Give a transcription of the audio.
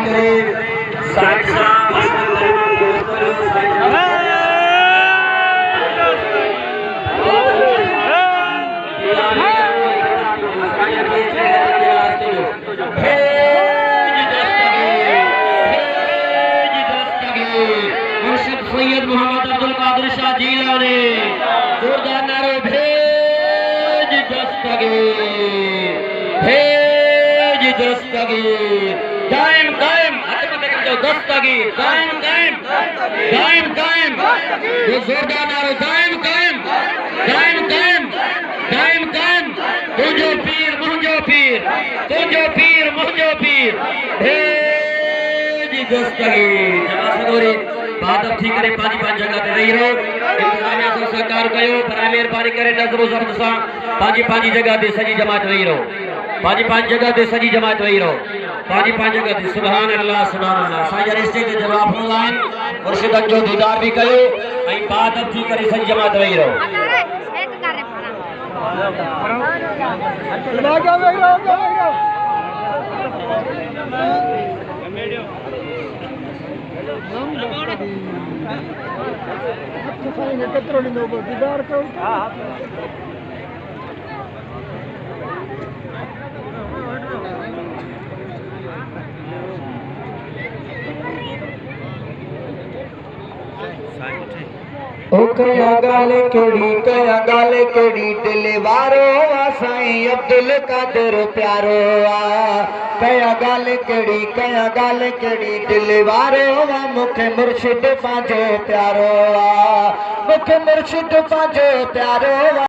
करे साथ सैयद मोहम्मद अब्दुल कादिर शाह जीलानी जोरदार नारे भेज दस्तगीर कायम कायम दस्तगीर कायम कायम कायम कायम ये जोरदार नारे कायम कायम कायम कायम कायम कायम तुझो पीर मुझो पीर तुझो पीर मुझो पीर भेज दस्तगीर जमासगोरी बात अब ठीक करे पानी पांच जगह ते रही रहो इंतजामिया से सरकार कयो पर मेहरबानी करे नजर व जब्त सा पांच जगह ते सजी जमात रही रहो पांच जगह ते सजी जमात रही रहो पांच जगह ते सुभान अल्लाह साईं रिश्ते के जवाब ऑनलाइन मुर्शिदन जो दीदार भी कयो ऐं बात अब ठीक करे सजी जमात रही रहो ओ कया गाले केड़ी दिल वारो आ साईं अब्दुल कादिर प्यारो आ कया गाल केड़ी दिल वारो आ मुखे मुर्शिद पांजो प्यारो आ मुखे मुर्शिद पांजो प्यारो आ।